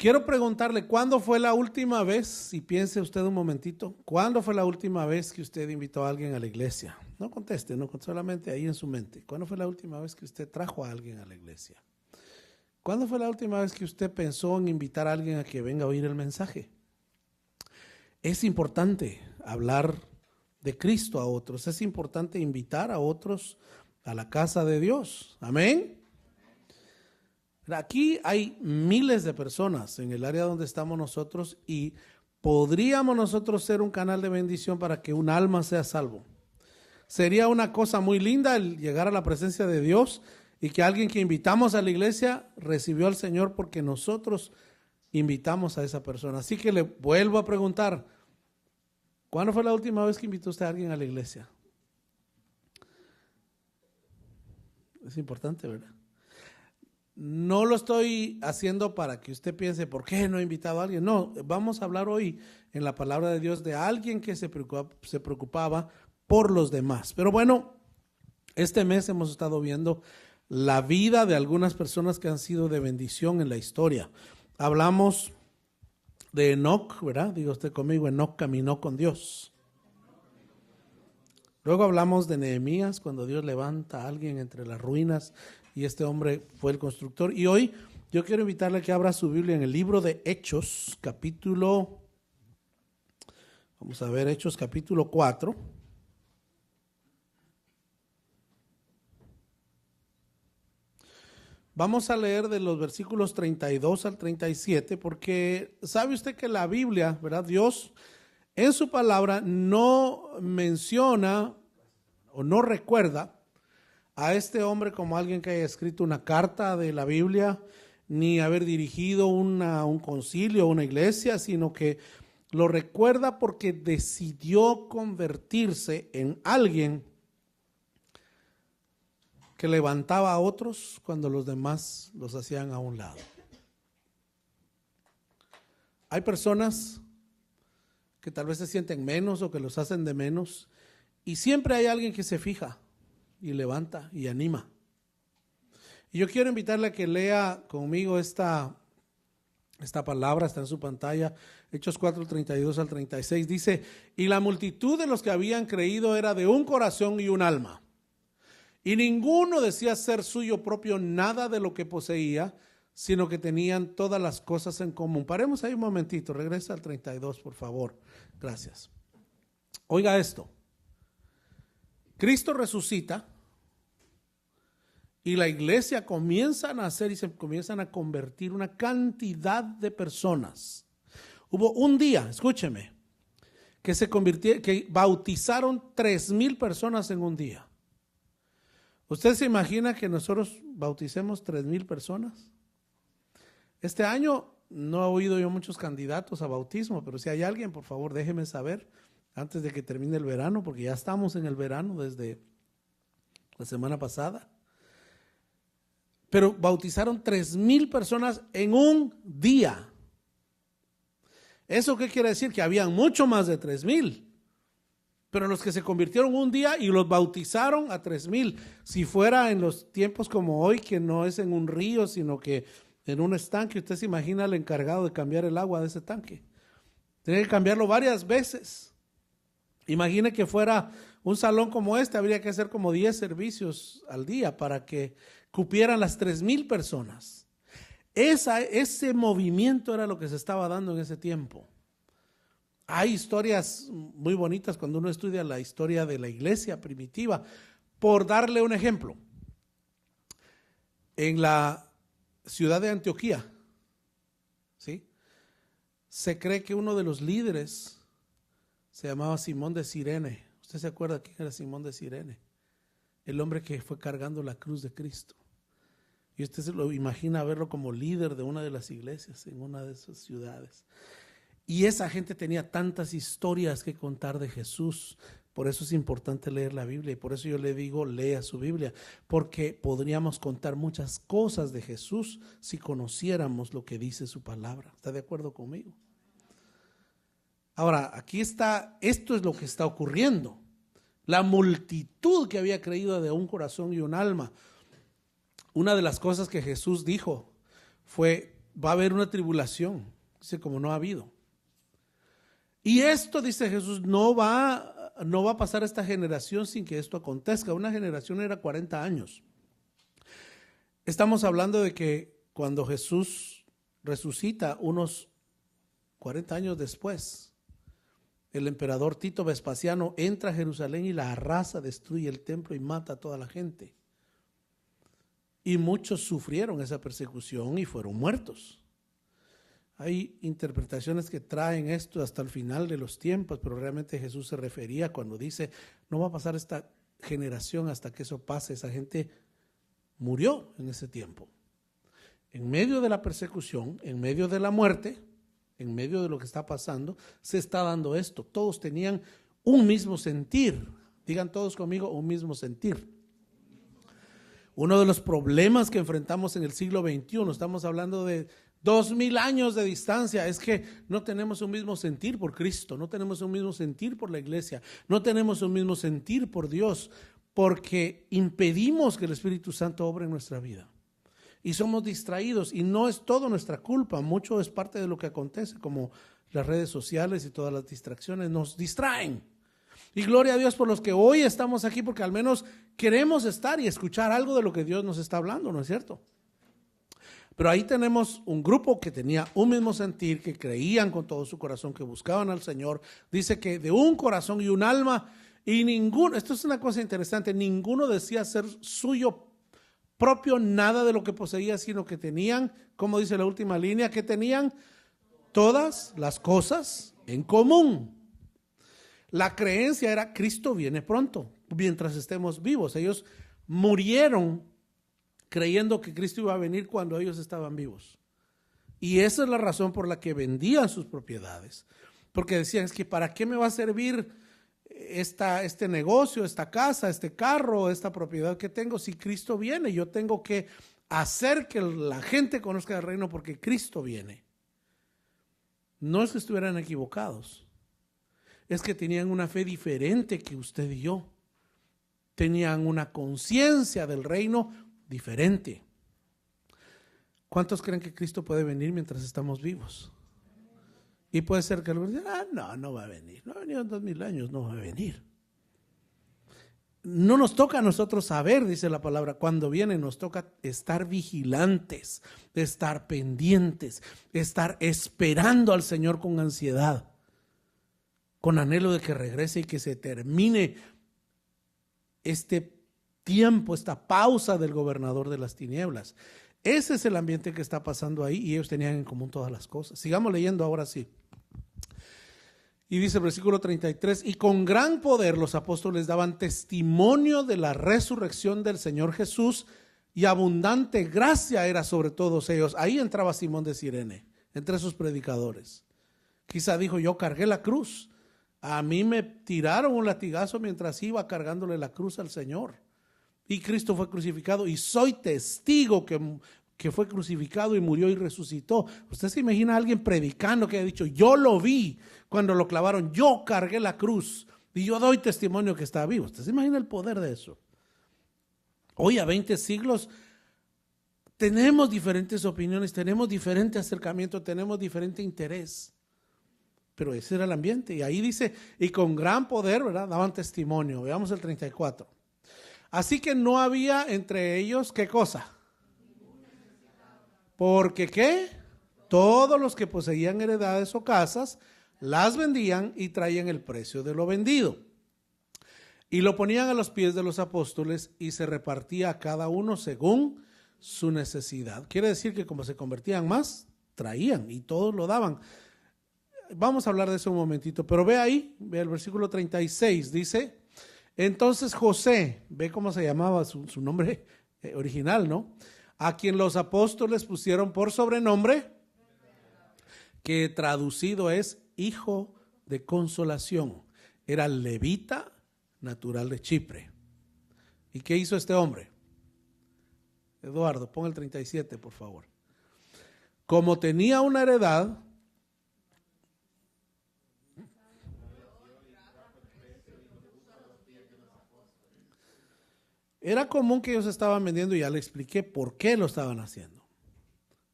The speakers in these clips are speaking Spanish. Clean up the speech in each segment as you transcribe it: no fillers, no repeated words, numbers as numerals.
Quiero preguntarle, ¿cuándo fue la última vez, y piense usted un momentito, cuándo fue la última vez que usted invitó a alguien a la iglesia? No conteste, no, solamente ahí en su mente. ¿Cuándo fue la última vez que usted trajo a alguien a la iglesia? ¿Cuándo fue la última vez que usted pensó en invitar a alguien a que venga a oír el mensaje? Es importante hablar de Cristo a otros, es importante invitar a otros a la casa de Dios. Amén. Aquí hay miles de personas en el área donde estamos nosotros y podríamos nosotros ser un canal de bendición para que un alma sea salvo. Sería una cosa muy linda el llegar a la presencia de Dios y que alguien que invitamos a la iglesia recibió al Señor porque nosotros invitamos a esa persona. Así que le vuelvo a preguntar, ¿cuándo fue la última vez que invitó usted a alguien a la iglesia? Es importante, ¿verdad? No lo estoy haciendo para que usted piense, ¿por qué no he invitado a alguien? No, vamos a hablar hoy en la palabra de Dios de alguien que se preocupaba por los demás. Pero bueno, este mes hemos estado viendo la vida de algunas personas que han sido de bendición en la historia. Hablamos de Enoc, ¿verdad? Diga usted conmigo, Enoc caminó con Dios. Luego hablamos de Nehemías, cuando Dios levanta a alguien entre las ruinas y este hombre fue el constructor. Y hoy yo quiero invitarle a que abra su Biblia en el libro de Hechos, capítulo, vamos a ver, Hechos capítulo 4. Vamos a leer de los versículos 32 al 37, porque sabe usted que la Biblia, ¿verdad? Dios en su palabra no menciona o no recuerda a este hombre como alguien que haya escrito una carta de la Biblia, ni haber dirigido un concilio o una iglesia, sino que lo recuerda porque decidió convertirse en alguien que levantaba a otros cuando los demás los hacían a un lado. Hay personas que tal vez se sienten menos o que los hacen de menos, y siempre hay alguien que se fija y levanta y anima. Y yo quiero invitarle a que lea conmigo esta palabra, está en su pantalla, Hechos 4, 32 al 36, dice: y la multitud de los que habían creído era de un corazón y un alma, y ninguno decía ser suyo propio nada de lo que poseía, sino que tenían todas las cosas en común. Paremos ahí un momentito, regresa al 32, por favor, gracias. Oiga esto, Cristo resucita y la iglesia comienza a nacer y se comienzan a convertir una cantidad de personas. Hubo un día, escúcheme, que bautizaron 3,000 personas en un día. ¿Usted se imagina que nosotros bauticemos 3,000 personas? Este año no he oído yo muchos candidatos a bautismo, pero si hay alguien, por favor, déjeme saber antes de que termine el verano, porque ya estamos en el verano desde la semana pasada. Pero bautizaron 3,000 personas en un día. ¿Eso qué quiere decir? Que habían mucho más de 3,000. Pero los que se convirtieron un día y los bautizaron a 3,000. Si fuera en los tiempos como hoy, que no es en un río, sino que en un estanque, usted se imagina al encargado de cambiar el agua de ese tanque. Tiene que cambiarlo varias veces. Imagine que fuera un salón como este, habría que hacer como 10 servicios al día para que cupieran las 3,000 personas. Ese movimiento era lo que se estaba dando en ese tiempo. Hay historias muy bonitas cuando uno estudia la historia de la iglesia primitiva. Por darle un ejemplo, en la ciudad de Antioquía, ¿sí?, se cree que uno de los líderes se llamaba Simón de Cirene. ¿Usted se acuerda quién era Simón de Cirene? El hombre que fue cargando la cruz de Cristo. Y usted se lo imagina verlo como líder de una de las iglesias en una de esas ciudades. Y esa gente tenía tantas historias que contar de Jesús. Por eso es importante leer la Biblia, y por eso yo le digo, lea su Biblia, porque podríamos contar muchas cosas de Jesús si conociéramos lo que dice su palabra. ¿Está de acuerdo conmigo? Ahora, aquí está, esto es lo que está ocurriendo. La multitud que había creído de un corazón y un alma. Una de las cosas que Jesús dijo fue: va a haber una tribulación, dice, como no ha habido. Y esto, dice Jesús, no va a pasar esta generación sin que esto acontezca. Una generación era 40 años. Estamos hablando de que cuando Jesús resucita, unos 40 años después, el emperador Tito Vespasiano entra a Jerusalén y la arrasa, destruye el templo y mata a toda la gente. Y muchos sufrieron esa persecución y fueron muertos. Hay interpretaciones que traen esto hasta el final de los tiempos, pero realmente Jesús se refería cuando dice, no va a pasar esta generación hasta que eso pase. Esa gente murió en ese tiempo. En medio de la persecución, en medio de la muerte, en medio de lo que está pasando, se está dando esto. Todos tenían un mismo sentir. Digan todos conmigo, un mismo sentir. Uno de los problemas que enfrentamos en el siglo XXI, estamos hablando de 2000 años de distancia, es que no tenemos un mismo sentir por Cristo, no tenemos un mismo sentir por la iglesia, no tenemos un mismo sentir por Dios, porque impedimos que el Espíritu Santo obre en nuestra vida. Y somos distraídos, y no es todo nuestra culpa, mucho es parte de lo que acontece, como las redes sociales y todas las distracciones nos distraen. Y gloria a Dios por los que hoy estamos aquí, porque al menos queremos estar y escuchar algo de lo que Dios nos está hablando, ¿no es cierto? Pero ahí tenemos un grupo que tenía un mismo sentir, que creían con todo su corazón, que buscaban al Señor. Dice que de un corazón y un alma, y ninguno, esto es una cosa interesante, ninguno decía ser suyo propio nada de lo que poseía, sino que tenían, como dice la última línea, que tenían todas las cosas en común. La creencia era, Cristo viene pronto, mientras estemos vivos. Ellos murieron creyendo que Cristo iba a venir cuando ellos estaban vivos. Y esa es la razón por la que vendían sus propiedades. Porque decían, es que ¿para qué me va a servir este negocio, esta casa, este carro, esta propiedad que tengo si Cristo viene? Yo tengo que hacer que la gente conozca el reino porque Cristo viene. No es que estuvieran equivocados, es que tenían una fe diferente que usted y yo. Tenían una conciencia del reino diferente. ¿Cuántos creen que Cristo puede venir mientras estamos vivos? Y puede ser que algunos digan, no va a venir. No ha venido en 2000 años, no va a venir. No nos toca a nosotros saber, dice la palabra, cuando viene nos toca estar vigilantes, estar pendientes, estar esperando al Señor con ansiedad, con anhelo de que regrese y que se termine este tiempo, esta pausa del gobernador de las tinieblas. Ese es el ambiente que está pasando ahí y ellos tenían en común todas las cosas. Sigamos leyendo ahora sí. Y dice el versículo 33, y con gran poder los apóstoles daban testimonio de la resurrección del Señor Jesús, y abundante gracia era sobre todos ellos. Ahí entraba Simón de Cirene, entre sus predicadores. Quizá dijo, yo cargué la cruz. A mí me tiraron un latigazo mientras iba cargándole la cruz al Señor. Y Cristo fue crucificado y soy testigo que fue crucificado y murió y resucitó. ¿Usted se imagina a alguien predicando que ha dicho, yo lo vi cuando lo clavaron, yo cargué la cruz y yo doy testimonio que está vivo? ¿Usted se imagina el poder de eso? Hoy a 20 siglos tenemos diferentes opiniones, tenemos diferente acercamiento, tenemos diferente interés. Pero ese era el ambiente. Y ahí dice, y con gran poder, ¿verdad? Daban testimonio. Veamos el 34. Así que no había entre ellos, ¿qué cosa? Porque ¿qué? Todos los que poseían heredades o casas, las vendían y traían el precio de lo vendido. Y lo ponían a los pies de los apóstoles y se repartía a cada uno según su necesidad. Quiere decir que como se convertían más, traían y todos lo daban. Vamos a hablar de eso un momentito, pero ve ahí, ve el versículo 36, dice, entonces José, ve cómo se llamaba su nombre original, ¿no? A quien los apóstoles pusieron por sobrenombre, que traducido es hijo de consolación. Era levita, natural de Chipre. ¿Y qué hizo este hombre? Eduardo, pon el 37, por favor. Como tenía una heredad, era común que ellos estaban vendiendo, y ya le expliqué por qué lo estaban haciendo.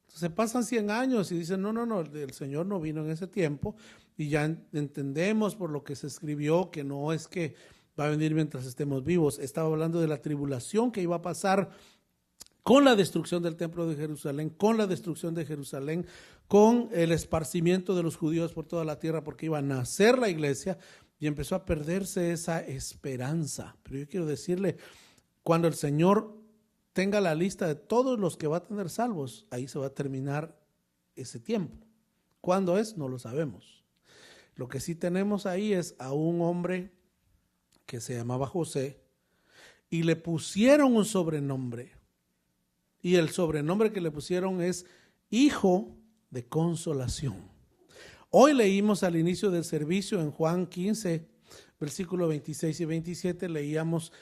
Entonces pasan 100 años y dicen, no, el Señor no vino en ese tiempo, y ya entendemos por lo que se escribió que no es que va a venir mientras estemos vivos. Estaba hablando de la tribulación que iba a pasar con la destrucción del templo de Jerusalén, con la destrucción de Jerusalén, con el esparcimiento de los judíos por toda la tierra, porque iba a nacer la iglesia, y empezó a perderse esa esperanza. Pero yo quiero decirle, cuando el Señor tenga la lista de todos los que va a tener salvos, ahí se va a terminar ese tiempo. ¿Cuándo es? No lo sabemos. Lo que sí tenemos ahí es a un hombre que se llamaba José, y le pusieron un sobrenombre, y el sobrenombre que le pusieron es Hijo de Consolación. Hoy leímos al inicio del servicio en Juan 15, versículos 26 y 27, leíamos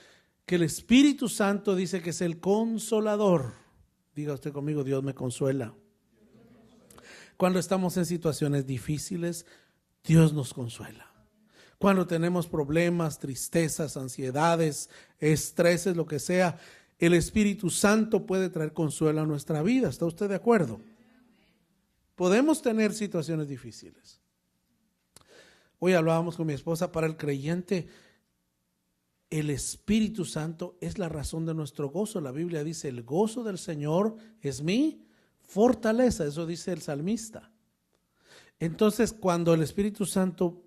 que el Espíritu Santo dice que es el consolador. Diga usted conmigo, Dios me consuela. Cuando estamos en situaciones difíciles, Dios nos consuela. Cuando tenemos problemas, tristezas, ansiedades, estreses, lo que sea, el Espíritu Santo puede traer consuelo a nuestra vida. ¿Está usted de acuerdo? Podemos tener situaciones difíciles. Hoy hablábamos con mi esposa, para el creyente, el Espíritu Santo es la razón de nuestro gozo. La Biblia dice, el gozo del Señor es mi fortaleza. Eso dice el salmista. Entonces, cuando el Espíritu Santo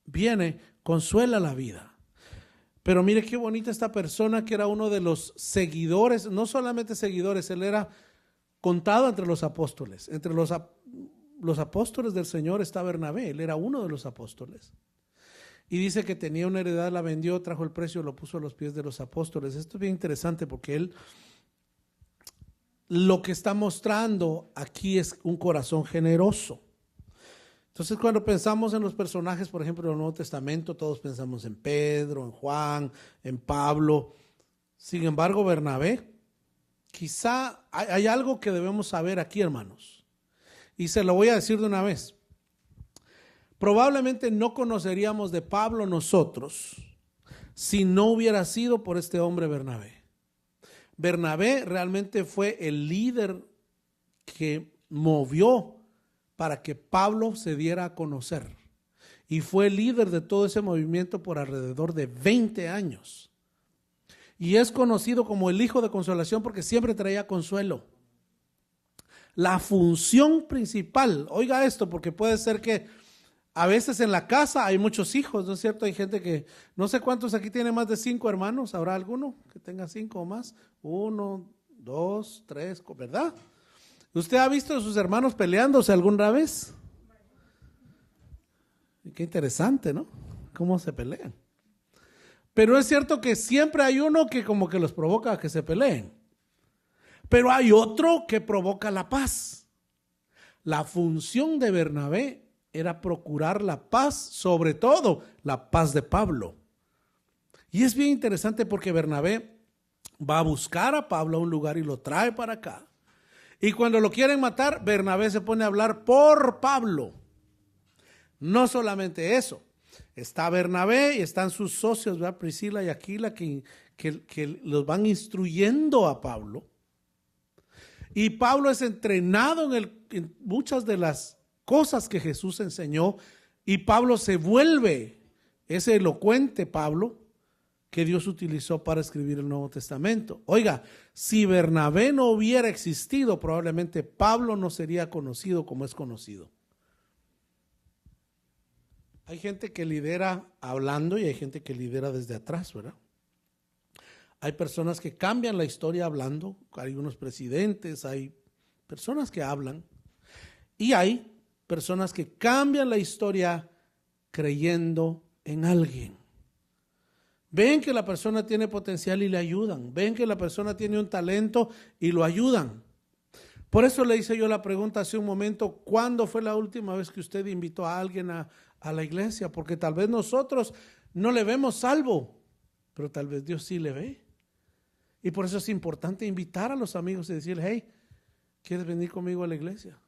viene, consuela la vida. Pero mire qué bonita esta persona que era uno de los seguidores, no solamente seguidores, él era contado entre los apóstoles. Entre los apóstoles del Señor está Bernabé, él era uno de los apóstoles. Y dice que tenía una heredad, la vendió, trajo el precio, lo puso a los pies de los apóstoles. Esto es bien interesante porque él, lo que está mostrando aquí es un corazón generoso. Entonces, cuando pensamos en los personajes, por ejemplo, del Nuevo Testamento, todos pensamos en Pedro, en Juan, en Pablo. Sin embargo, Bernabé, quizá hay algo que debemos saber aquí, hermanos. Y se lo voy a decir de una vez. Probablemente no conoceríamos de Pablo nosotros si no hubiera sido por este hombre Bernabé. Bernabé realmente fue el líder que movió para que Pablo se diera a conocer, y fue líder de todo ese movimiento por alrededor de 20 años, y es conocido como el Hijo de Consolación porque siempre traía consuelo. La función principal, oiga esto, porque puede ser que a veces en la casa hay muchos hijos, ¿no es cierto? Hay gente que, no sé cuántos aquí tiene más de 5 hermanos, ¿habrá alguno que tenga 5 o más? 1, 2, 3, ¿verdad? ¿Usted ha visto a sus hermanos peleándose alguna vez? Y qué interesante, ¿no? Cómo se pelean. Pero es cierto que siempre hay uno que como que los provoca a que se peleen. Pero hay otro que provoca la paz. La función de Bernabé era procurar la paz, sobre todo la paz de Pablo. Y es bien interesante porque Bernabé va a buscar a Pablo a un lugar y lo trae para acá. Y cuando lo quieren matar, Bernabé se pone a hablar por Pablo. No solamente eso, está Bernabé y están sus socios, ¿verdad? Priscila y Aquila, que los van instruyendo a Pablo. Y Pablo es entrenado en muchas de las cosas que Jesús enseñó, y Pablo se vuelve ese elocuente Pablo que Dios utilizó para escribir el Nuevo Testamento. Oiga, si Bernabé no hubiera existido, probablemente Pablo no sería conocido como es conocido. Hay gente que lidera hablando y hay gente que lidera desde atrás, ¿verdad? Hay personas que cambian la historia hablando, hay unos presidentes, hay personas que hablan, y hay personas que cambian la historia creyendo en alguien. Ven que la persona tiene potencial y le ayudan. Ven que la persona tiene un talento y lo ayudan. Por eso le hice yo la pregunta hace un momento, ¿cuándo fue la última vez que usted invitó a alguien a la iglesia? Porque tal vez nosotros no le vemos salvo, pero tal vez Dios sí le ve. Y por eso es importante invitar a los amigos y decirle, hey, ¿quieres venir conmigo a la iglesia?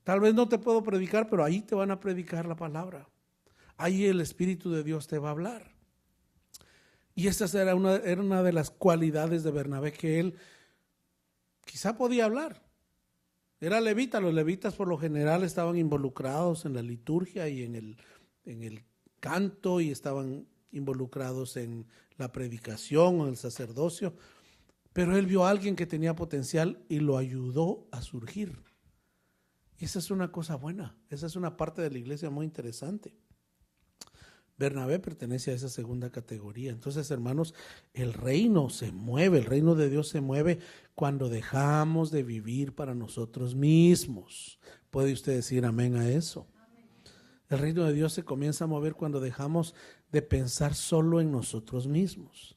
Tal vez no te puedo predicar, pero ahí te van a predicar la palabra. Ahí el Espíritu de Dios te va a hablar. Y esa era una de las cualidades de Bernabé, que él quizá podía hablar, Era levita. Los levitas por lo general estaban involucrados en la liturgia y en el canto, y estaban involucrados en la predicación o en el sacerdocio. Pero él vio a alguien que tenía potencial y lo ayudó a surgir. Y esa es una cosa buena. Esa es una parte de la iglesia muy interesante. Bernabé pertenece a esa segunda categoría. Entonces, hermanos, el reino se mueve, el reino de Dios se mueve cuando dejamos de vivir para nosotros mismos. ¿Puede usted decir amén a eso? Amén. El reino de Dios se comienza a mover cuando dejamos de pensar solo en nosotros mismos.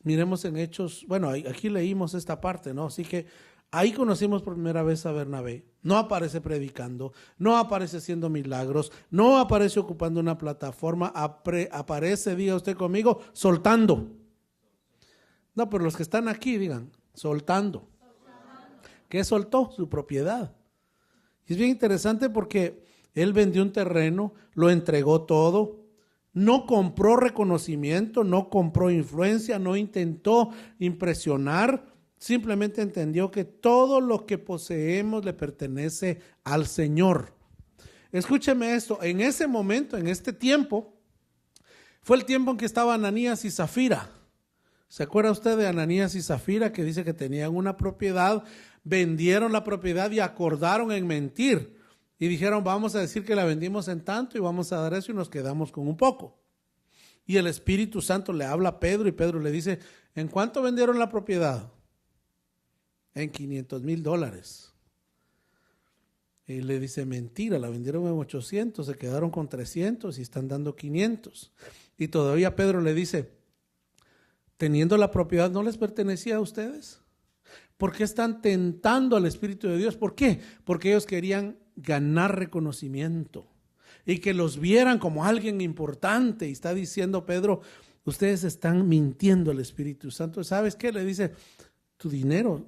Miremos en Hechos, bueno, aquí leímos esta parte, ¿no? Así que ahí conocimos por primera vez a Bernabé. No aparece predicando, no aparece haciendo milagros, no aparece ocupando una plataforma, aparece, diga usted conmigo, soltando. No, pero los que están aquí digan, soltando. ¿Qué soltó? Su propiedad. Y es bien interesante porque él vendió un terreno, lo entregó todo. No compró reconocimiento, no compró influencia, no intentó impresionar. Simplemente entendió que todo lo que poseemos le pertenece al Señor. Escúcheme esto, en ese momento, en este tiempo, fue el tiempo en que estaban Ananías y Zafira. ¿Se acuerda usted de Ananías y Zafira, que dice que tenían una propiedad, vendieron la propiedad y acordaron en mentir? Y dijeron, vamos a decir que la vendimos en tanto y vamos a dar eso y nos quedamos con un poco. Y el Espíritu Santo le habla a Pedro y Pedro le dice, ¿en cuánto vendieron la propiedad? En $500,000. Y le dice, mentira, la vendieron en 800, se quedaron con 300 y están dando 500. Y todavía Pedro le dice, teniendo la propiedad, ¿no les pertenecía a ustedes? ¿Por qué están tentando al Espíritu de Dios? ¿Por qué? Porque ellos querían ganar reconocimiento y que los vieran como alguien importante. Y está diciendo Pedro, ustedes están mintiendo al Espíritu Santo. ¿Sabes qué? Le dice, tu dinero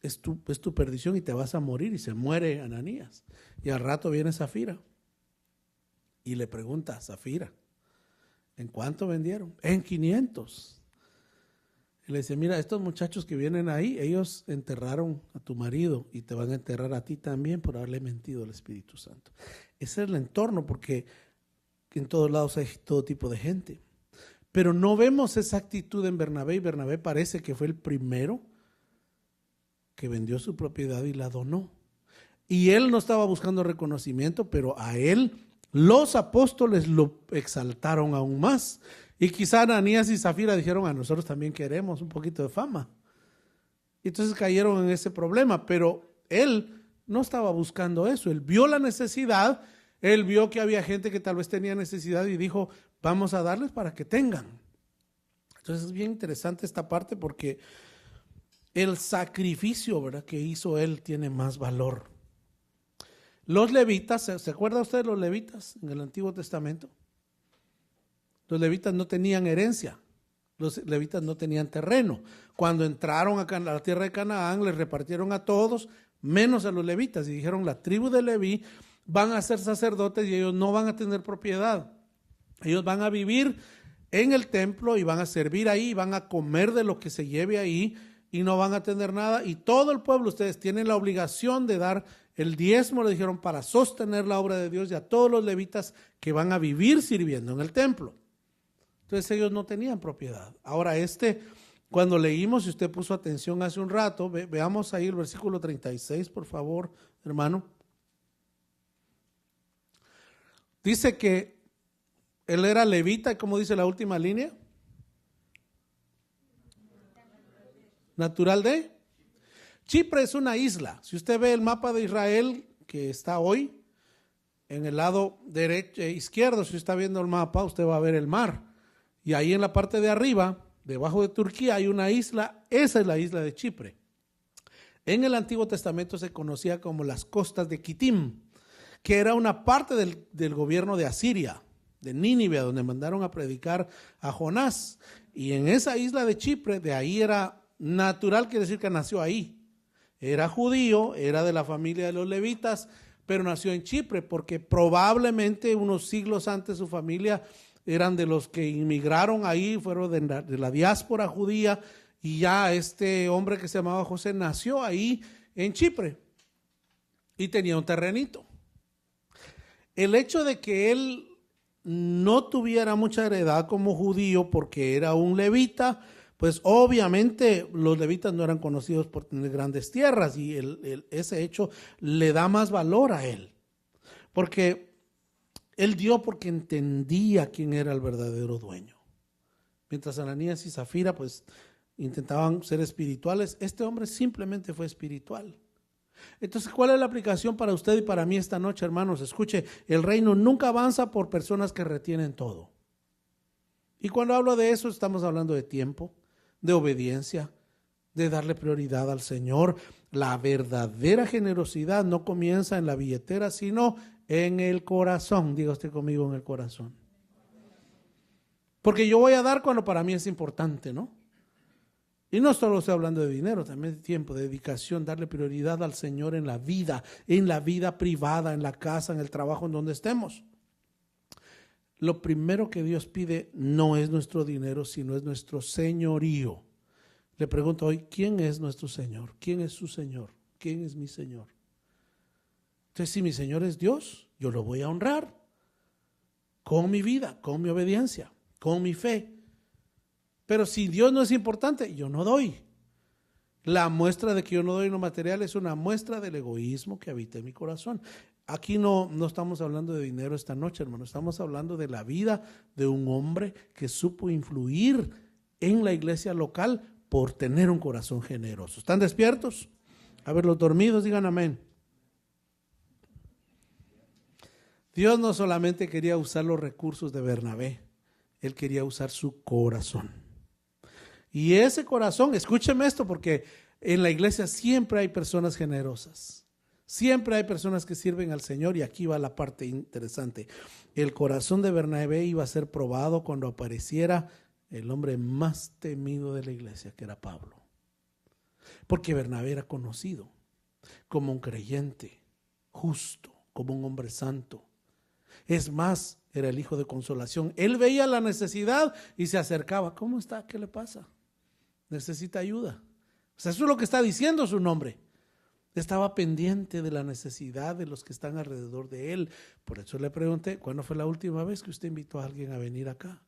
es tu perdición y te vas a morir. Y se muere Ananías. Y al rato viene Zafira y le pregunta a Zafira, ¿en cuánto vendieron? En 500. Y le dice, mira, estos muchachos que vienen ahí, ellos enterraron a tu marido y te van a enterrar a ti también por haberle mentido al Espíritu Santo. Ese es el entorno, porque en todos lados hay todo tipo de gente. Pero no vemos esa actitud en Bernabé, y Bernabé parece que fue el primero que vendió su propiedad y la donó. Y él no estaba buscando reconocimiento, pero a él los apóstoles lo exaltaron aún más. Y quizá Ananías y Zafira dijeron, a nosotros también queremos un poquito de fama. Y entonces cayeron en ese problema, pero él no estaba buscando eso. Él vio la necesidad, él vio que había gente que tal vez tenía necesidad y dijo, vamos a darles para que tengan. Entonces es bien interesante esta parte, porque el sacrificio, ¿verdad?, que hizo él tiene más valor. Los levitas, ¿se acuerda usted de los levitas en el Antiguo Testamento? Los levitas no tenían herencia, los levitas no tenían terreno. Cuando entraron a la tierra de Canaán, les repartieron a todos, menos a los levitas, y dijeron, la tribu de Leví van a ser sacerdotes y ellos no van a tener propiedad. Ellos van a vivir en el templo y van a servir ahí, van a comer de lo que se lleve ahí y no van a tener nada. Y todo el pueblo, ustedes tienen la obligación de dar el diezmo, le dijeron, para sostener la obra de Dios, y a todos los levitas que van a vivir sirviendo en el templo. Entonces ellos no tenían propiedad. Ahora cuando leímos, si usted puso atención hace un rato, veamos ahí el versículo 36, por favor, hermano. Dice que él era levita, ¿cómo dice la última línea? Natural de Chipre. Es una isla. Si usted ve el mapa de Israel que está hoy, en el lado derecho izquierdo, si usted está viendo el mapa, usted va a ver el mar. Y ahí en la parte de arriba, debajo de Turquía, hay una isla. Esa es la isla de Chipre. En el Antiguo Testamento se conocía como las costas de Kitim, que era una parte del gobierno de Asiria, de Nínive, donde mandaron a predicar a Jonás. Y en esa isla de Chipre, de ahí era natural, quiere decir que nació ahí. Era judío, era de la familia de los levitas, pero nació en Chipre porque probablemente unos siglos antes su familia eran de los que inmigraron ahí, fueron de la diáspora judía, y ya este hombre que se llamaba José nació ahí en Chipre. y tenía un terrenito. El hecho de que él no tuviera mucha heredad como judío porque era un levita, pues obviamente los levitas no eran conocidos por tener grandes tierras y ese hecho le da más valor a él. Porque él dio porque entendía quién era el verdadero dueño. Mientras Ananías y Zafira pues intentaban ser espirituales, este hombre simplemente fue espiritual. Entonces, ¿cuál es la aplicación para usted y para mí esta noche, hermanos? Escuche, el reino nunca avanza por personas que retienen todo. Y cuando hablo de eso, estamos hablando de tiempo, de obediencia, de darle prioridad al Señor. La verdadera generosidad no comienza en la billetera, sino en el corazón. Diga usted conmigo, en el corazón. Porque yo voy a dar cuando para mí es importante, ¿no? Y no solo estoy hablando de dinero, también de tiempo, de dedicación, darle prioridad al Señor en la vida privada, en la casa, en el trabajo, en donde estemos. Lo primero que Dios pide no es nuestro dinero, sino es nuestro señorío. Le pregunto hoy, ¿quién es nuestro Señor? ¿Quién es su Señor? ¿Quién es mi Señor? Entonces, si mi Señor es Dios, yo lo voy a honrar con mi vida, con mi obediencia, con mi fe. Pero si Dios no es importante, yo no doy. La muestra de que yo no doy lo material es una muestra del egoísmo que habita en mi corazón. Aquí no estamos hablando de dinero esta noche, hermano. Estamos hablando de la vida de un hombre que supo influir en la iglesia local por tener un corazón generoso. ¿Están despiertos? A ver, los dormidos digan amén. Dios no solamente quería usar los recursos de Bernabé, Él quería usar su corazón. Y ese corazón, escúcheme esto, porque en la iglesia siempre hay personas generosas. Siempre hay personas que sirven al Señor y aquí va la parte interesante. El corazón de Bernabé iba a ser probado cuando apareciera el hombre más temido de la iglesia, que era Pablo. Porque Bernabé era conocido como un creyente justo, como un hombre santo. Es más, era el hijo de consolación. Él veía la necesidad y se acercaba. ¿Cómo está? ¿Qué le pasa? Necesita ayuda. O sea, eso es lo que está diciendo su nombre. Estaba pendiente de la necesidad de los que están alrededor de él. Por eso le pregunté, ¿cuándo fue la última vez que usted invitó a alguien a venir acá?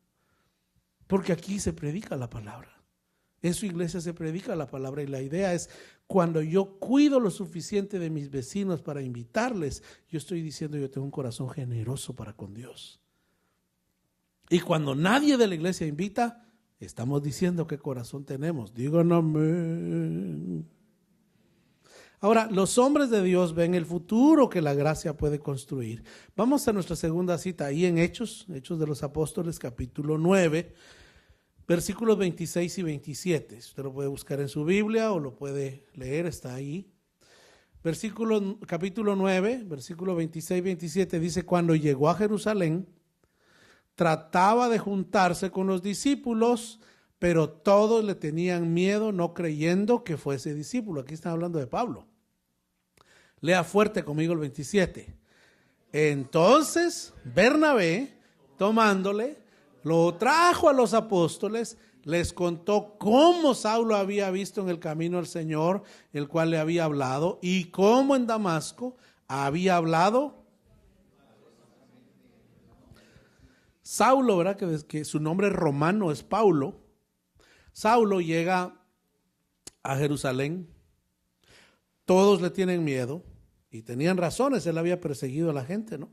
Porque aquí se predica la palabra. En su iglesia se predica la palabra y la idea es, cuando yo cuido lo suficiente de mis vecinos para invitarles, yo estoy diciendo, yo tengo un corazón generoso para con Dios. Y cuando nadie de la iglesia invita, estamos diciendo qué corazón tenemos. Digan amén. Ahora, los hombres de Dios ven el futuro que la gracia puede construir. Vamos a nuestra segunda cita, ahí en Hechos de los Apóstoles, capítulo 9, versículos 26 y 27. Usted lo puede buscar en su Biblia o lo puede leer, está ahí. Capítulo 9, versículo 26 y 27 dice, cuando llegó a Jerusalén, trataba de juntarse con los discípulos, pero todos le tenían miedo, no creyendo que fuese discípulo. Aquí están hablando de Pablo. Lea fuerte conmigo el 27. Entonces Bernabé, tomándole, lo trajo a los apóstoles, les contó cómo Saulo había visto en el camino al Señor, el cual le había hablado, y cómo en Damasco había hablado Saulo, ¿verdad? Que su nombre romano es Paulo. Saulo llega a Jerusalén, todos le tienen miedo y tenían razones, él había perseguido a la gente, ¿no?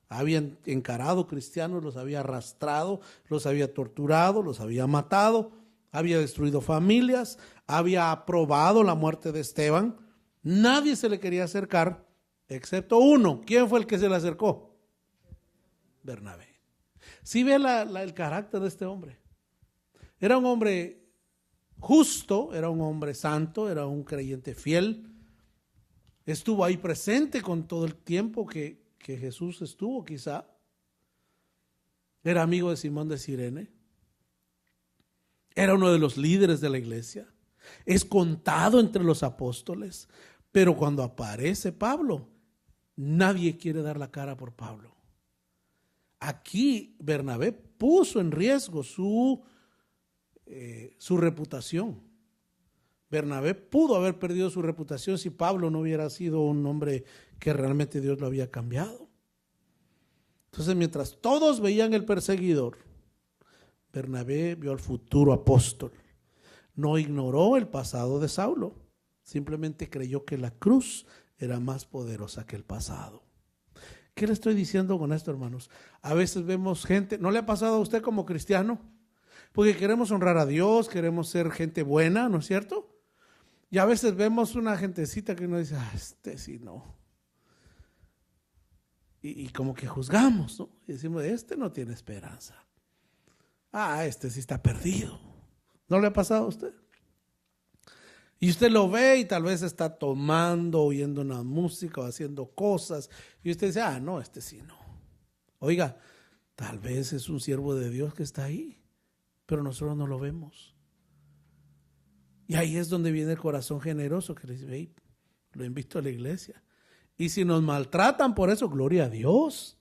Había encarado cristianos, los había arrastrado, los había torturado, los había matado, había destruido familias, había aprobado la muerte de Esteban. Nadie se le quería acercar, excepto uno. ¿Quién fue el que se le acercó? Bernabé. ¿Sí ve el carácter de este hombre? Era un hombre justo, era un hombre santo, era un creyente fiel. Estuvo ahí presente con todo el tiempo que Jesús estuvo, quizá. Era amigo de Simón de Cirene. Era uno de los líderes de la iglesia. Es contado entre los apóstoles. Pero cuando aparece Pablo, nadie quiere dar la cara por Pablo. Aquí Bernabé puso en riesgo su reputación. Bernabé pudo haber perdido su reputación si Pablo no hubiera sido un hombre que realmente Dios lo había cambiado. Entonces, mientras todos veían el perseguidor, Bernabé vio al futuro apóstol. No ignoró el pasado de Saulo, simplemente creyó que la cruz era más poderosa que el pasado. ¿Qué le estoy diciendo con esto, hermanos? A veces vemos gente, ¿no le ha pasado a usted como cristiano? Porque queremos honrar a Dios, queremos ser gente buena, ¿no es cierto? Y a veces vemos una gentecita que uno dice, este sí no. Y como que juzgamos, ¿no? Y decimos, este no tiene esperanza. Este sí está perdido. ¿No le ha pasado a usted? Y usted lo ve y tal vez está tomando, oyendo una música o haciendo cosas. Y usted dice, no, este sí no. Oiga, tal vez es un siervo de Dios que está ahí, pero nosotros no lo vemos. Y ahí es donde viene el corazón generoso que le dice, hey, lo invito a la iglesia. Y si nos maltratan por eso, gloria a Dios.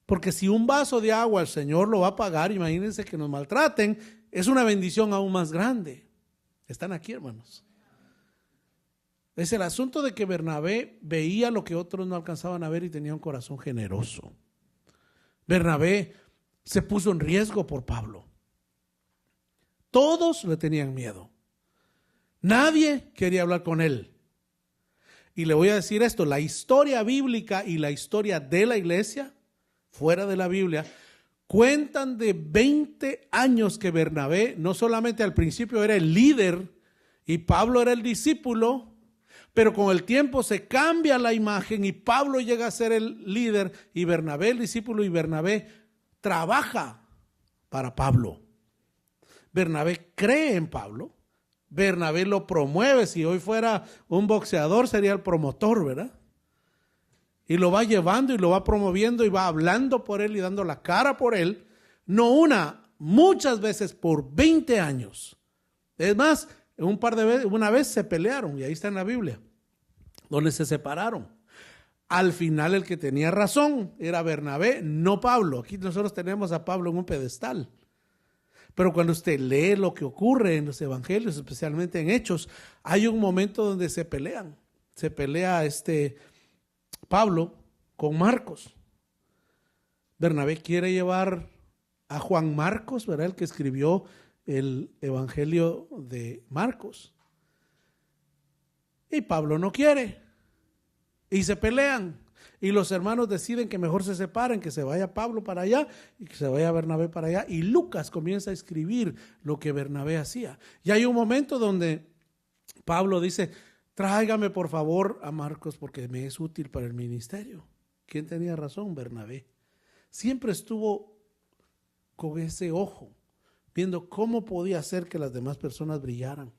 Porque si un vaso de agua el Señor lo va a pagar, imagínense que nos maltraten, es una bendición aún más grande. Están aquí, hermanos. Es el asunto de que Bernabé veía lo que otros no alcanzaban a ver y tenía un corazón generoso. Bernabé se puso en riesgo por Pablo. Todos le tenían miedo. Nadie quería hablar con él. Y le voy a decir esto, la historia bíblica y la historia de la iglesia, fuera de la Biblia, cuentan de 20 años que Bernabé, no solamente al principio era el líder y Pablo era el discípulo, pero con el tiempo se cambia la imagen y Pablo llega a ser el líder y Bernabé el discípulo y Bernabé trabaja para Pablo. Bernabé cree en Pablo. Bernabé lo promueve. Si hoy fuera un boxeador sería el promotor, ¿verdad? Y lo va llevando y lo va promoviendo y va hablando por él y dando la cara por él. No una, muchas veces por 20 años. Es más, una vez se pelearon y ahí está en la Biblia, donde se separaron. Al final el que tenía razón era Bernabé, no Pablo. Aquí nosotros tenemos a Pablo en un pedestal. Pero cuando usted lee lo que ocurre en los evangelios, especialmente en Hechos, hay un momento donde se pelean. Se pelea Pablo con Marcos. Bernabé quiere llevar a Juan Marcos, ¿verdad? El que escribió el evangelio de Marcos. Y Pablo no quiere. Y se pelean. Y los hermanos deciden que mejor se separen, que se vaya Pablo para allá y que se vaya Bernabé para allá. Y Lucas comienza a escribir lo que Bernabé hacía. Y hay un momento donde Pablo dice, tráigame por favor a Marcos porque me es útil para el ministerio. ¿Quién tenía razón? Bernabé. Siempre estuvo con ese ojo, viendo cómo podía hacer que las demás personas brillaran.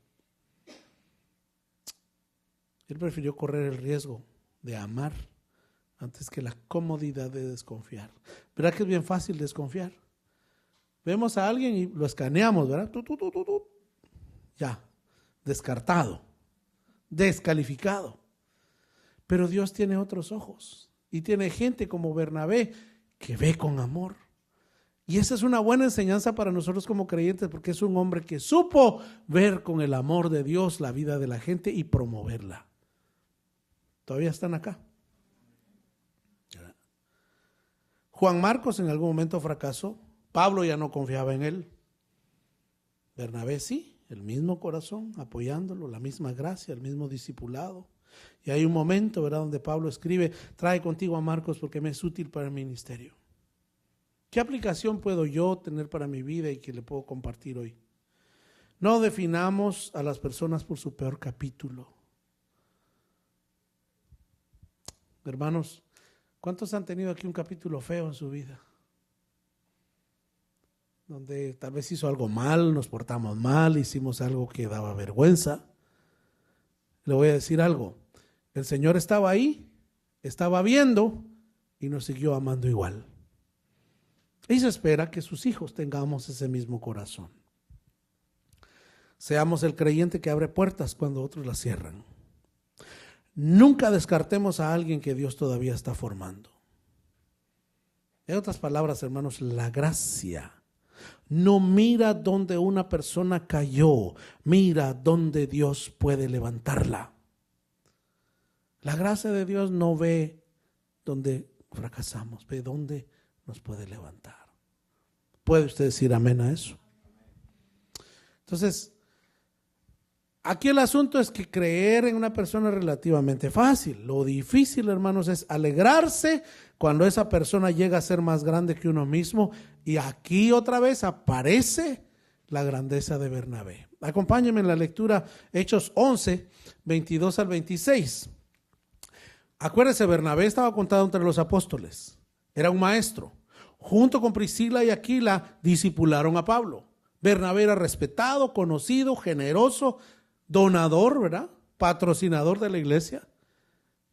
Él prefirió correr el riesgo de amar antes que la comodidad de desconfiar. ¿Verdad que es bien fácil desconfiar? Vemos a alguien y lo escaneamos, ¿verdad? Ya, descartado, descalificado. Pero Dios tiene otros ojos y tiene gente como Bernabé que ve con amor. Y esa es una buena enseñanza para nosotros como creyentes porque es un hombre que supo ver con el amor de Dios la vida de la gente y promoverla. ¿Todavía están acá? Juan Marcos en algún momento fracasó. Pablo ya no confiaba en él. Bernabé sí, el mismo corazón, apoyándolo, la misma gracia, el mismo discipulado. Y hay un momento, ¿verdad?, donde Pablo escribe, trae contigo a Marcos porque me es útil para el ministerio. ¿Qué aplicación puedo yo tener para mi vida y que le puedo compartir hoy? No definamos a las personas por su peor capítulo. Hermanos, ¿cuántos han tenido aquí un capítulo feo en su vida? Donde tal vez hizo algo mal, nos portamos mal, hicimos algo que daba vergüenza. Le voy a decir algo. El Señor estaba ahí, estaba viendo y nos siguió amando igual. Y se espera que sus hijos tengamos ese mismo corazón. Seamos el creyente que abre puertas cuando otros las cierran. Nunca descartemos a alguien que Dios todavía está formando. En otras palabras, hermanos, la gracia no mira donde una persona cayó, mira donde Dios puede levantarla. La gracia de Dios no ve donde fracasamos, ve donde nos puede levantar. ¿Puede usted decir amén a eso? Entonces, aquí el asunto es que creer en una persona es relativamente fácil. Lo difícil, hermanos, es alegrarse cuando esa persona llega a ser más grande que uno mismo. Y aquí otra vez aparece la grandeza de Bernabé. Acompáñenme en la lectura, Hechos 11, 22 al 26. Acuérdense, Bernabé estaba contado entre los apóstoles. Era un maestro. Junto con Priscila y Aquila discipularon a Pablo. Bernabé era respetado, conocido, generoso, donador, ¿verdad? Patrocinador de la iglesia,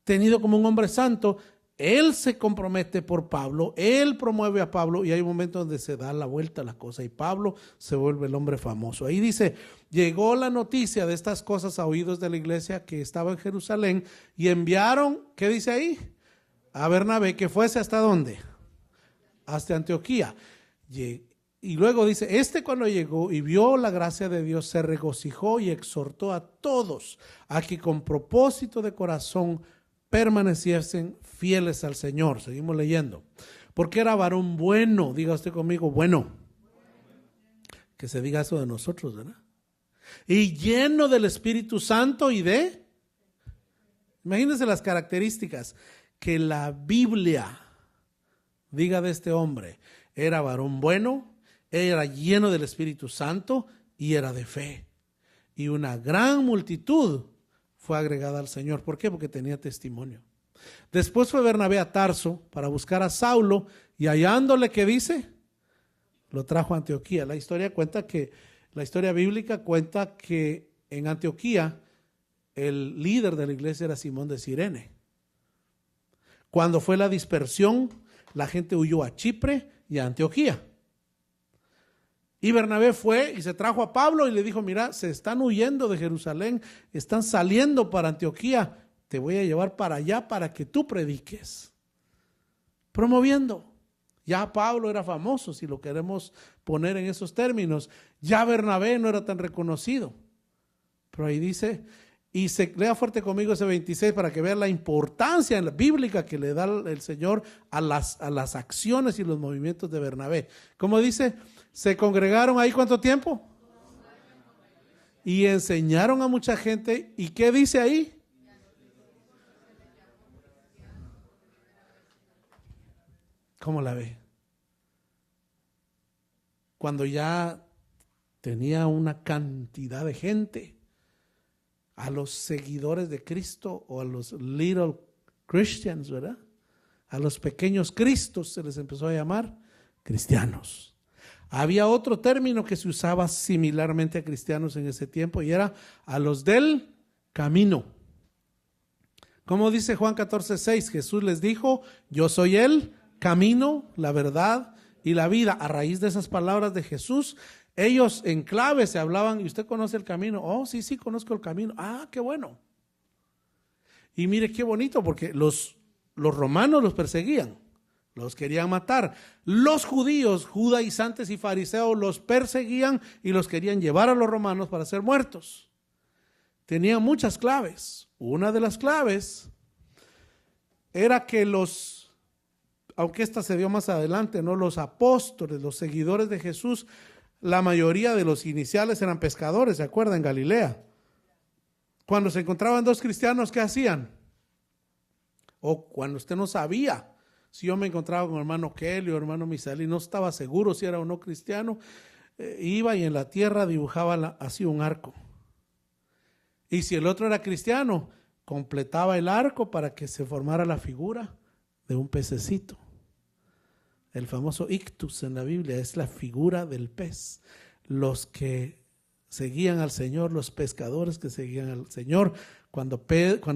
tenido como un hombre santo. Él se compromete por Pablo, él promueve a Pablo y hay un momento donde se da la vuelta a la cosa y Pablo se vuelve el hombre famoso. Ahí dice, llegó la noticia de estas cosas a oídos de la iglesia que estaba en Jerusalén y enviaron, ¿qué dice ahí? A Bernabé que fuese ¿hasta dónde? Hasta Antioquía. Y luego dice, cuando llegó y vio la gracia de Dios, se regocijó y exhortó a todos a que con propósito de corazón permaneciesen fieles al Señor. Seguimos leyendo. Porque era varón bueno, diga usted conmigo, bueno. Que se diga eso de nosotros, ¿verdad? Y lleno del Espíritu Santo y de... Imagínense las características que la Biblia diga de este hombre. Era varón bueno, era lleno del Espíritu Santo y era de fe. Y una gran multitud fue agregada al Señor. ¿Por qué? Porque tenía testimonio. Después fue Bernabé a Tarso para buscar a Saulo y hallándole, ¿qué dice? Lo trajo a Antioquía. La historia bíblica cuenta que en Antioquía el líder de la iglesia era Simón de Cirene. Cuando fue la dispersión, la gente huyó a Chipre y a Antioquía. Y Bernabé fue y se trajo a Pablo y le dijo, mira, se están huyendo de Jerusalén, están saliendo para Antioquía, te voy a llevar para allá para que tú prediques. Promoviendo. Ya Pablo era famoso, si lo queremos poner en esos términos. Ya Bernabé no era tan reconocido. Pero ahí dice, y se lea fuerte conmigo ese 26 para que vean la importancia en la bíblica que le da el Señor a las acciones y los movimientos de Bernabé. Como dice, se congregaron ahí ¿cuánto tiempo? Y enseñaron a mucha gente. ¿Y qué dice ahí? ¿Cómo la ve? Cuando ya tenía una cantidad de gente, a los seguidores de Cristo o a los little Christians, ¿verdad? A los pequeños Cristos se les empezó a llamar cristianos. Había otro término que se usaba similarmente a cristianos en ese tiempo y era a los del camino. Como dice Juan 14:6, Jesús les dijo, yo soy el camino, la verdad y la vida. A raíz de esas palabras de Jesús, ellos en clave se hablaban, ¿y usted conoce el camino? Oh, sí, conozco el camino. Ah, qué bueno. Y mire qué bonito, porque los romanos los perseguían, los querían matar. Los judíos, judaizantes y fariseos los perseguían y los querían llevar a los romanos para ser muertos. Tenían muchas claves. Una de las claves era que aunque esta se dio más adelante, ¿no? Los apóstoles, los seguidores de Jesús, la mayoría de los iniciales eran pescadores, ¿se acuerdan? En Galilea. Cuando se encontraban dos cristianos, ¿qué hacían? O cuando usted no sabía, si yo me encontraba con hermano Kelly o hermano Misael y no estaba seguro si era o no cristiano, iba y en la tierra dibujaba así un arco. Y si el otro era cristiano, completaba el arco para que se formara la figura de un pececito. El famoso ictus en la Biblia es la figura del pez. Los que seguían al Señor, los pescadores que seguían al Señor, cuando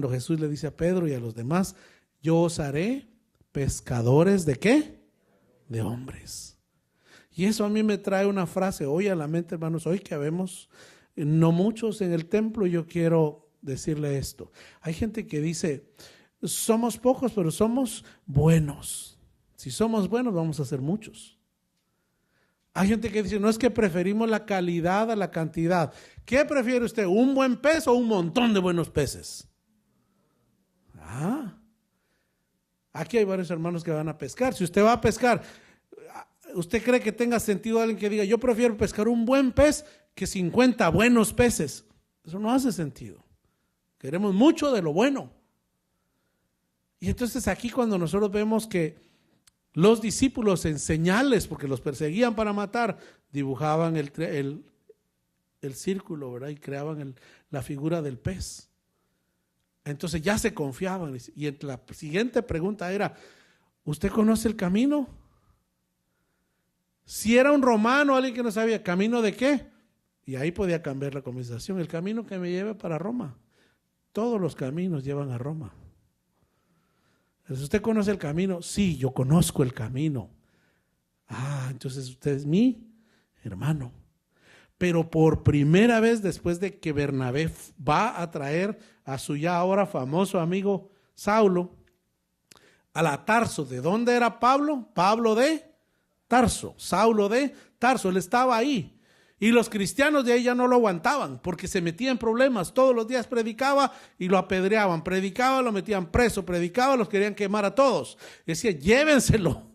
Jesús le dice a Pedro y a los demás, yo os haré pescadores ¿de qué? De hombres. Y eso a mí me trae una frase hoy a la mente, hermanos, hoy que vemos no muchos en el templo. Yo quiero decirle esto. Hay gente que dice, somos pocos, pero somos buenos. Si somos buenos, vamos a ser muchos. Hay gente que dice, no, es que preferimos la calidad a la cantidad. ¿Qué prefiere usted, un buen pez o un montón de buenos peces? Aquí hay varios hermanos que van a pescar. Si usted va a pescar, ¿usted cree que tenga sentido alguien que diga, yo prefiero pescar un buen pez que 50 buenos peces? Eso no hace sentido. Queremos mucho de lo bueno. Y entonces aquí cuando nosotros vemos que los discípulos en señales, porque los perseguían para matar, dibujaban el círculo, ¿verdad? Y creaban la figura del pez. Entonces ya se confiaban. Y la siguiente pregunta era, ¿usted conoce el camino? Si era un romano, alguien que no sabía, ¿camino de qué? Y ahí podía cambiar la conversación. El camino que me lleve para Roma. Todos los caminos llevan a Roma. Entonces, ¿usted conoce el camino? Sí, yo conozco el camino. Entonces usted es mi hermano. Pero por primera vez después de que Bernabé va a traer a su ya ahora famoso amigo Saulo a la Tarso. ¿De dónde era Pablo? Pablo de Tarso, Saulo de Tarso, él estaba ahí. Y los cristianos de ahí ya no lo aguantaban porque se metía en problemas. Todos los días predicaba y lo apedreaban. Predicaba, lo metían preso. Predicaba, los querían quemar a todos. Decía, llévenselo.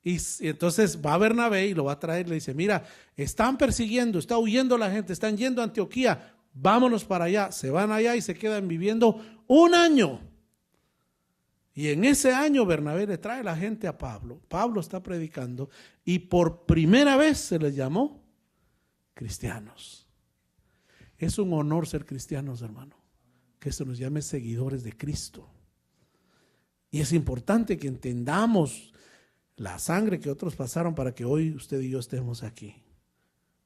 Y entonces va Bernabé y lo va a traer. Le dice, mira, están persiguiendo, está huyendo la gente, están yendo a Antioquía. Vámonos para allá. Se van allá y se quedan viviendo un año. Y en ese año Bernabé le trae la gente a Pablo. Pablo está predicando y por primera vez se les llamó cristianos. Es un honor ser cristianos, hermano, que se nos llame seguidores de Cristo. Y es importante que entendamos la sangre que otros pasaron para que hoy usted y yo estemos aquí.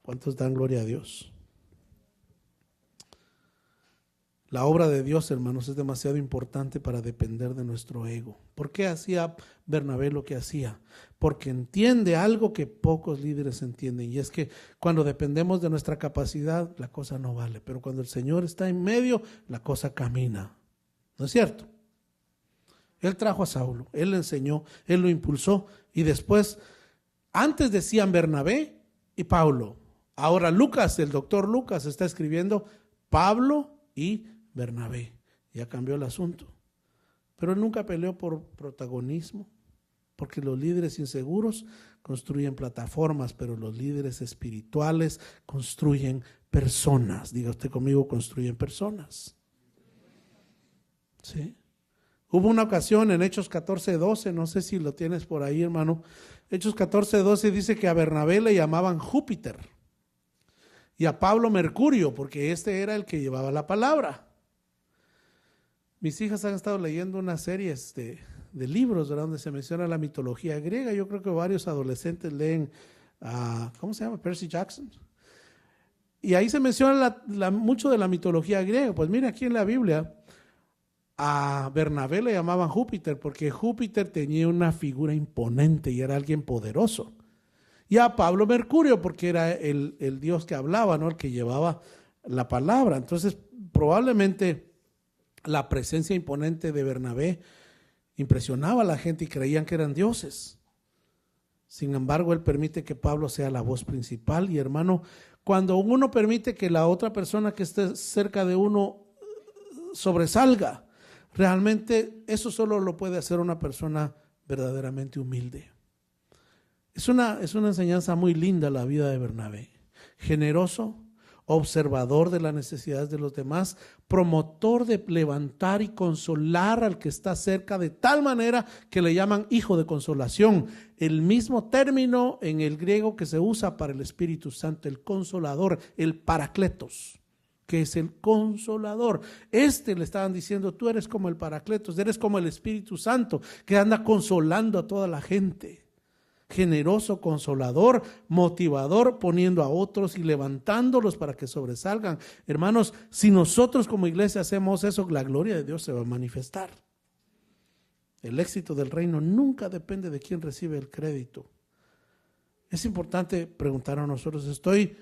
¿Cuántos dan gloria a Dios? La obra de Dios, hermanos, es demasiado importante para depender de nuestro ego. ¿Por qué hacía Bernabé lo que hacía? Porque entiende algo que pocos líderes entienden, y es que cuando dependemos de nuestra capacidad, la cosa no vale, pero cuando el Señor está en medio, la cosa camina. ¿No es cierto? Él trajo a Saulo, él le enseñó, él lo impulsó, y después, antes decían Bernabé y Pablo. Ahora Lucas, el doctor Lucas, está escribiendo Pablo y Bernabé. Ya cambió el asunto. Pero él nunca peleó por protagonismo, porque los líderes inseguros construyen plataformas, pero los líderes espirituales construyen personas. Diga usted conmigo, construyen personas. ¿Sí? Hubo una ocasión en Hechos 14:12, no sé si lo tienes por ahí, hermano. Hechos 14:12 dice que a Bernabé le llamaban Júpiter y a Pablo Mercurio, porque este era el que llevaba la palabra. Mis hijas han estado leyendo unas series de libros, ¿verdad?, donde se menciona la mitología griega. Yo creo que varios adolescentes leen, ¿cómo se llama? Percy Jackson. Y ahí se menciona mucho de la mitología griega. Pues mira, aquí en la Biblia, a Bernabé le llamaban Júpiter, porque Júpiter tenía una figura imponente y era alguien poderoso. Y a Pablo Mercurio, porque era el dios que hablaba, ¿no?, el que llevaba la palabra. Entonces, probablemente la presencia imponente de Bernabé impresionaba a la gente y creían que eran dioses. Sin embargo, él permite que Pablo sea la voz principal. Y hermano, cuando uno permite que la otra persona que esté cerca de uno sobresalga, realmente eso solo lo puede hacer una persona verdaderamente humilde. Es una enseñanza muy linda la vida de Bernabé. Generoso, observador de las necesidades de los demás, promotor de levantar y consolar al que está cerca, de tal manera que le llaman hijo de consolación. El mismo término en el griego que se usa para el Espíritu Santo, el consolador, el paracletos, que es el consolador. Le estaban diciendo, tú eres como el paracletos, eres como el Espíritu Santo que anda consolando a toda la gente. Generoso, consolador, motivador, poniendo a otros y levantándolos para que sobresalgan. Hermanos, si nosotros como iglesia hacemos eso, la gloria de Dios se va a manifestar. El éxito del reino nunca depende de quién recibe el crédito. Es importante preguntar a nosotros, ¿estoy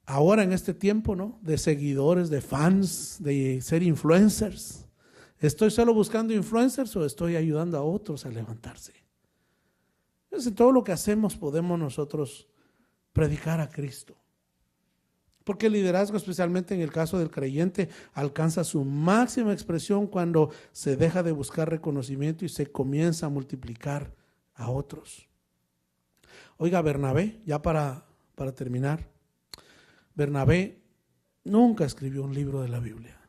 ahora en este tiempo, ¿no?, de seguidores, de fans, de ser influencers? ¿Estoy solo buscando influencers o estoy ayudando a otros a levantarse? Entonces, en todo lo que hacemos podemos nosotros predicar a Cristo. Porque el liderazgo, especialmente en el caso del creyente, alcanza su máxima expresión cuando se deja de buscar reconocimiento y se comienza a multiplicar a otros. Oiga, Bernabé, ya para terminar, Bernabé nunca escribió un libro de la Biblia.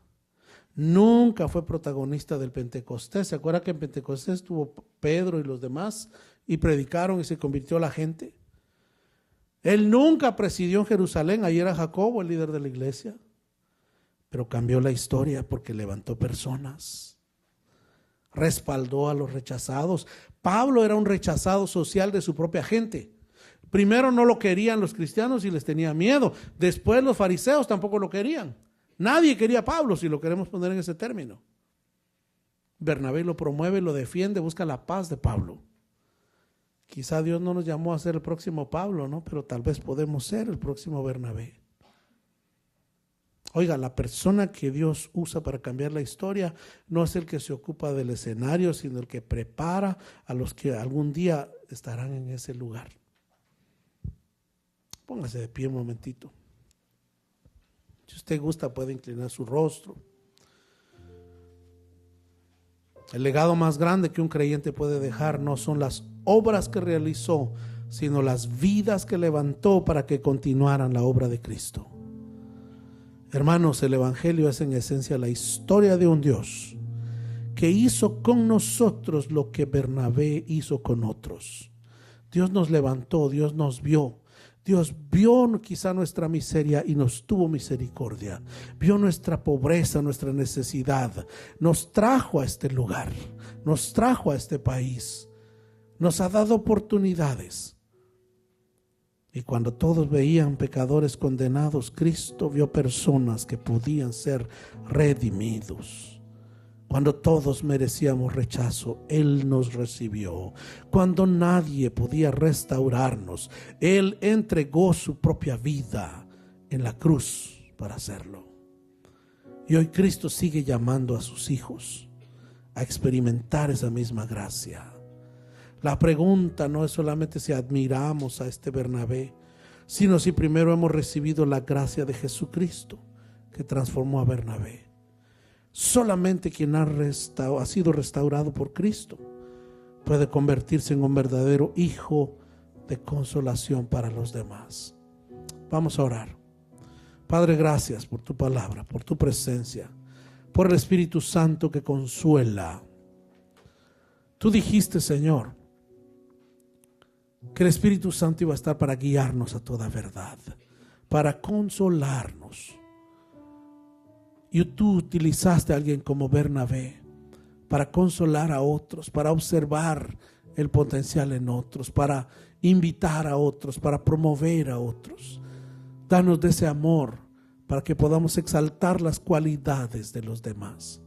Nunca fue protagonista del Pentecostés. ¿Se acuerda que en Pentecostés estuvo Pedro y los demás y predicaron y se convirtió la gente? Él nunca presidió en Jerusalén. Ahí era Jacobo, el líder de la iglesia. Pero cambió la historia porque levantó personas. Respaldó a los rechazados. Pablo era un rechazado social de su propia gente. Primero no lo querían los cristianos y les tenía miedo. Después los fariseos tampoco lo querían. Nadie quería a Pablo, si lo queremos poner en ese término. Bernabé lo promueve, lo defiende, busca la paz de Pablo. Quizá Dios no nos llamó a ser el próximo Pablo, ¿no? Pero tal vez podemos ser el próximo Bernabé. Oiga, la persona que Dios usa para cambiar la historia no es el que se ocupa del escenario, sino el que prepara a los que algún día estarán en ese lugar. Póngase de pie un momentito. Si usted gusta, puede inclinar su rostro. El legado más grande que un creyente puede dejar no son las obras que realizó, sino las vidas que levantó para que continuaran la obra de Cristo. Hermanos, el Evangelio es en esencia la historia de un Dios que hizo con nosotros lo que Bernabé hizo con otros. Dios nos levantó, Dios nos vio. Dios vio quizá nuestra miseria y nos tuvo misericordia. Vio nuestra pobreza, nuestra necesidad. Nos trajo a este lugar, nos trajo a este país. Nos ha dado oportunidades. Y cuando todos veían pecadores condenados, Cristo vio personas que podían ser redimidos. Cuando todos merecíamos rechazo, Él nos recibió. Cuando nadie podía restaurarnos, Él entregó su propia vida en la cruz para hacerlo. Y hoy Cristo sigue llamando a sus hijos a experimentar esa misma gracia. La pregunta no es solamente si admiramos a este Bernabé, sino si primero hemos recibido la gracia de Jesucristo que transformó a Bernabé. Solamente quien ha sido restaurado por Cristo puede convertirse en un verdadero hijo de consolación para los demás. Vamos a orar. Padre, gracias por tu palabra, por tu presencia, por el Espíritu Santo que consuela. Tú dijiste, Señor, que el Espíritu Santo iba a estar para guiarnos a toda verdad, para consolarnos. Y tú utilizaste a alguien como Bernabé para consolar a otros, para observar el potencial en otros, para invitar a otros, para promover a otros. Danos de ese amor para que podamos exaltar las cualidades de los demás,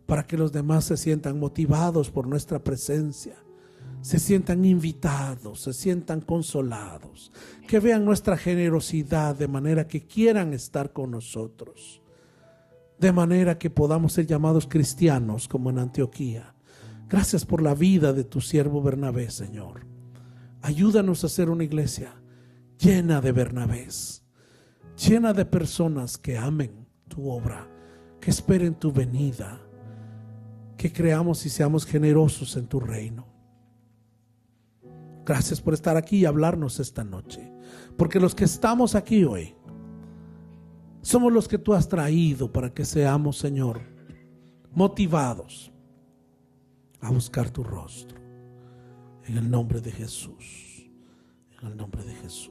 para que los demás se sientan motivados por nuestra presencia, se sientan invitados, se sientan consolados, que vean nuestra generosidad de manera que quieran estar con nosotros. De manera que podamos ser llamados cristianos como en Antioquía. Gracias por la vida de tu siervo Bernabé, Señor. Ayúdanos a ser una iglesia llena de Bernabés, llena de personas que amen tu obra, que esperen tu venida, que creamos y seamos generosos en tu reino. Gracias por estar aquí y hablarnos esta noche, porque los que estamos aquí hoy somos los que tú has traído para que seamos, Señor, motivados a buscar tu rostro. En el nombre de Jesús. En el nombre de Jesús.